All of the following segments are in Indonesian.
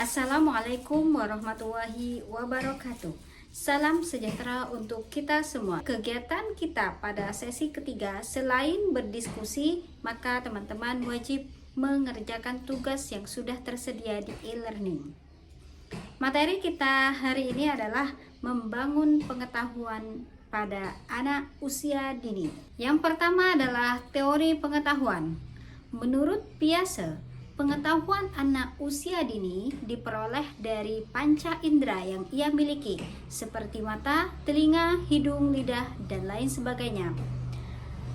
Assalamualaikum warahmatullahi wabarakatuh. Salam sejahtera untuk kita semua. Kegiatan kita pada sesi ketiga, selain berdiskusi, maka teman-teman wajib mengerjakan tugas yang sudah tersedia di e-learning. Materi kita hari ini adalah membangun pengetahuan pada anak usia dini. Yang pertama adalah teori pengetahuan. Menurut Piaget, pengetahuan anak usia dini diperoleh dari panca indera yang ia miliki, seperti mata, telinga, hidung, lidah, dan lain sebagainya.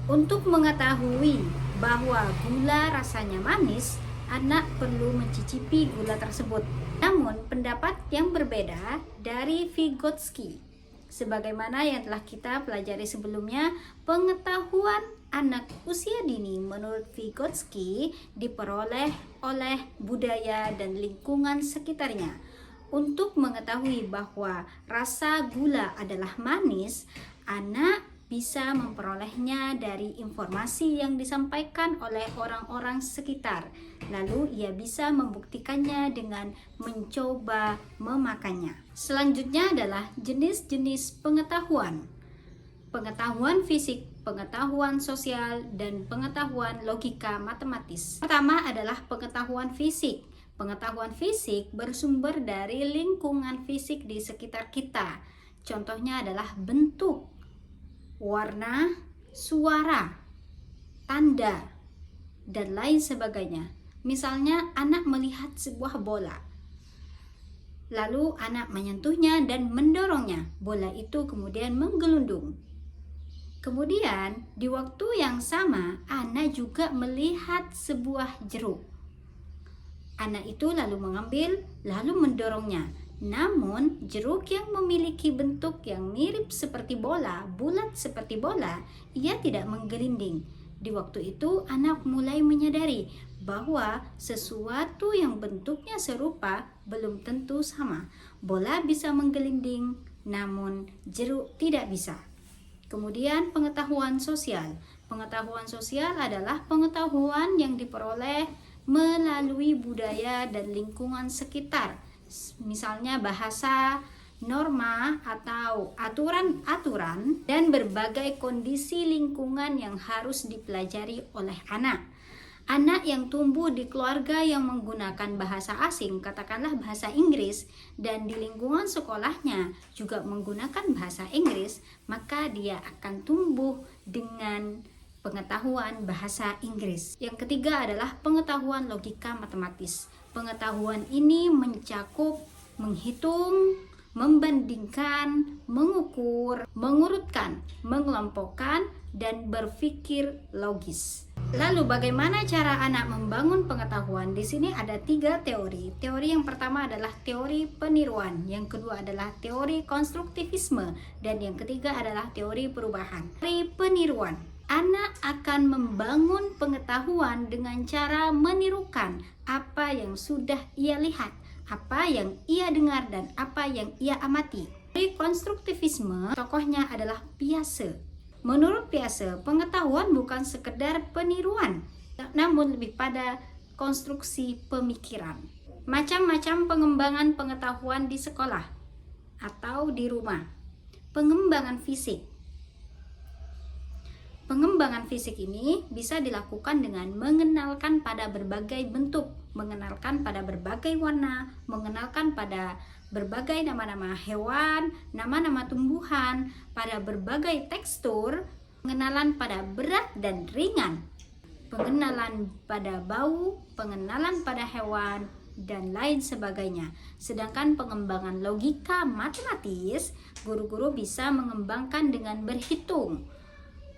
Untuk mengetahui bahwa gula rasanya manis, anak perlu mencicipi gula tersebut. Namun, pendapat yang berbeda dari Vygotsky. Sebagaimana yang telah kita pelajari sebelumnya, pengetahuan anak usia dini menurut Vygotsky diperoleh oleh budaya dan lingkungan sekitarnya. Untuk mengetahui bahwa rasa gula adalah manis, anak bisa memperolehnya dari informasi yang disampaikan oleh orang-orang sekitar. Lalu ia bisa membuktikannya dengan mencoba memakannya. Selanjutnya adalah jenis-jenis pengetahuan. Pengetahuan fisik, pengetahuan sosial, dan pengetahuan logika matematis. Pertama adalah pengetahuan fisik. Pengetahuan fisik bersumber dari lingkungan fisik di sekitar kita. Contohnya adalah bentuk, warna, suara, tanda, dan lain sebagainya. Misalnya anak melihat sebuah bola, lalu anak menyentuhnya dan mendorongnya. Bola itu kemudian menggelundung. Kemudian di waktu yang sama anak juga melihat sebuah jeruk. Anak itu lalu mengambil, lalu mendorongnya. Namun jeruk yang memiliki bentuk yang mirip seperti bola, bulat seperti bola, ia tidak menggelinding. Di waktu itu anak mulai menyadari bahwa sesuatu yang bentuknya serupa belum tentu sama. Bola bisa menggelinding, namun jeruk tidak bisa. Kemudian pengetahuan sosial. Pengetahuan sosial adalah pengetahuan yang diperoleh melalui budaya dan lingkungan sekitar. Misalnya bahasa, norma, atau aturan-aturan, dan berbagai kondisi lingkungan yang harus dipelajari oleh anak. Anak yang tumbuh di keluarga yang menggunakan bahasa asing, katakanlah bahasa Inggris, dan di lingkungan sekolahnya juga menggunakan bahasa Inggris, maka dia akan tumbuh dengan pengetahuan bahasa Inggris. Yang ketiga adalah pengetahuan logika matematis. Pengetahuan ini mencakup menghitung, membandingkan, mengukur, mengurutkan, mengelompokkan, dan berpikir logis. Lalu bagaimana cara anak membangun pengetahuan? Di sini ada 3 teori. Teori yang pertama adalah teori peniruan, yang kedua adalah teori konstruktivisme, dan yang ketiga adalah teori perubahan. Teori peniruan. Anak akan membangun pengetahuan dengan cara menirukan apa yang sudah ia lihat, apa yang ia dengar, dan apa yang ia amati. Teori konstruktivisme, tokohnya adalah Piaget. Menurut Piaget, pengetahuan bukan sekedar peniruan, namun lebih pada konstruksi pemikiran. Macam-macam pengembangan pengetahuan di sekolah atau di rumah. Pengembangan fisik. Pengembangan fisik ini bisa dilakukan dengan mengenalkan pada berbagai bentuk, mengenalkan pada berbagai warna, mengenalkan pada berbagai nama-nama hewan, nama-nama tumbuhan, pada berbagai tekstur, pengenalan pada berat dan ringan, pengenalan pada bau, pengenalan pada hewan, dan lain sebagainya. Sedangkan pengembangan logika matematis, guru-guru bisa mengembangkan dengan berhitung.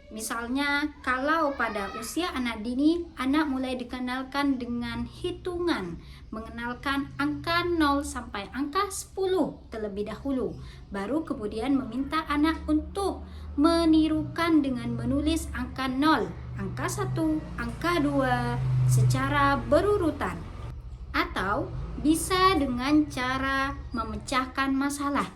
Misalnya, kalau pada usia anak dini, anak mulai dikenalkan dengan hitungan, mengenalkan angka 0 sampai angka 10 terlebih dahulu. Baru kemudian meminta anak untuk menirukan dengan menulis angka 0, angka 1, angka 2 secara berurutan. Atau bisa dengan cara memecahkan masalah.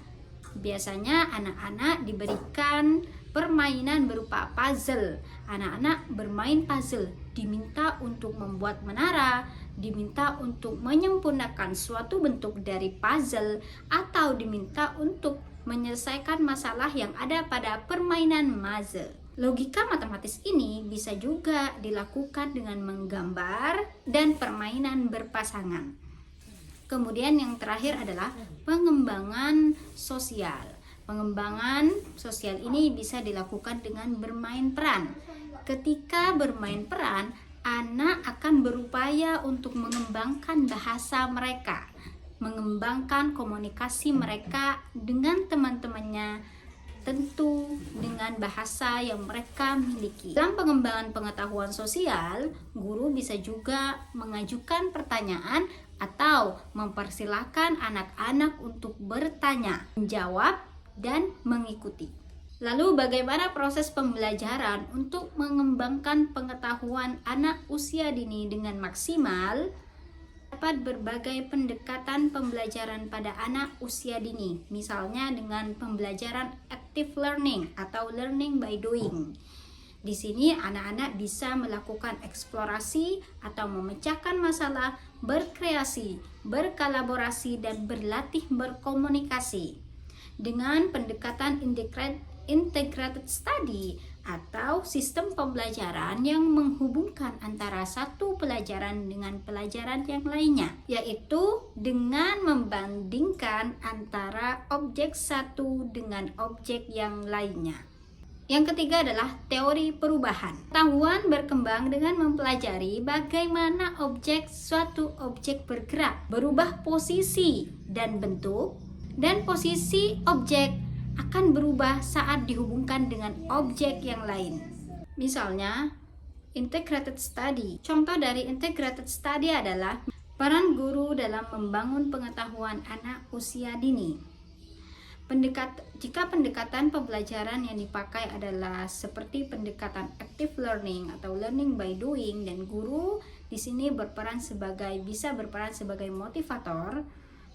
Biasanya anak-anak diberikan permainan berupa puzzle. Anak-anak bermain puzzle, diminta untuk membuat menara, diminta untuk menyempurnakan suatu bentuk dari puzzle atau diminta untuk menyelesaikan masalah yang ada pada permainan puzzle. Logika matematis ini bisa juga dilakukan dengan menggambar dan permainan berpasangan. Kemudian yang terakhir adalah pengembangan sosial. Pengembangan sosial ini bisa dilakukan dengan bermain peran. Ketika bermain peran, anak akan berupaya untuk mengembangkan bahasa mereka, mengembangkan komunikasi mereka dengan teman-temannya, tentu dengan bahasa yang mereka miliki. Dalam pengembangan pengetahuan sosial, guru bisa juga mengajukan pertanyaan atau mempersilahkan anak-anak untuk bertanya, menjawab, dan mengikuti. Lalu bagaimana proses pembelajaran untuk mengembangkan pengetahuan anak usia dini dengan maksimal? Dapat berbagai pendekatan pembelajaran pada anak usia dini, misalnya dengan pembelajaran active learning atau learning by doing. Di sini anak-anak bisa melakukan eksplorasi atau memecahkan masalah, berkreasi, berkolaborasi, dan berlatih berkomunikasi. Dengan pendekatan integrated study atau sistem pembelajaran yang menghubungkan antara satu pelajaran dengan pelajaran yang lainnya, yaitu dengan membandingkan antara objek satu dengan objek yang lainnya. Yang ketiga adalah teori perubahan. Pengetahuan berkembang dengan mempelajari bagaimana suatu objek bergerak, berubah posisi dan bentuk, dan posisi objek akan berubah saat dihubungkan dengan objek yang lain. Misalnya, integrated study. Contoh dari integrated study adalah peran guru dalam membangun pengetahuan anak usia dini. Jika pendekatan pembelajaran yang dipakai adalah seperti pendekatan active learning atau learning by doing, dan guru di sini bisa berperan sebagai motivator,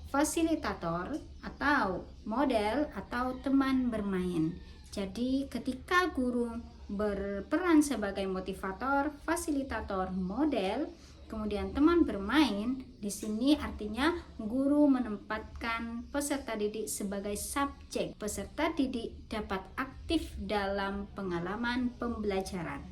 fasilitator, atau model atau teman bermain. Jadi ketika guru berperan sebagai motivator, fasilitator, model, kemudian teman bermain, di sini artinya guru menempatkan peserta didik sebagai subjek. Peserta didik dapat aktif dalam pengalaman pembelajaran.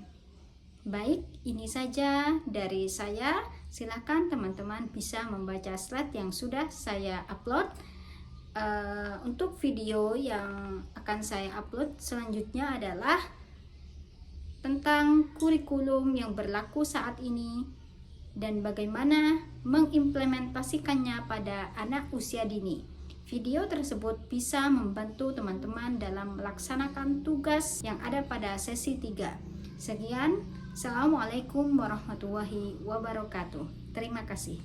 Baik, ini saja dari saya. Silakan teman-teman bisa membaca slide yang sudah saya upload. Untuk video yang akan saya upload selanjutnya adalah tentang kurikulum yang berlaku saat ini dan bagaimana mengimplementasikannya pada anak usia dini. Video tersebut bisa membantu teman-teman dalam melaksanakan tugas yang ada pada sesi 3. Sekian, Assalamualaikum warahmatullahi wabarakatuh. Terima kasih.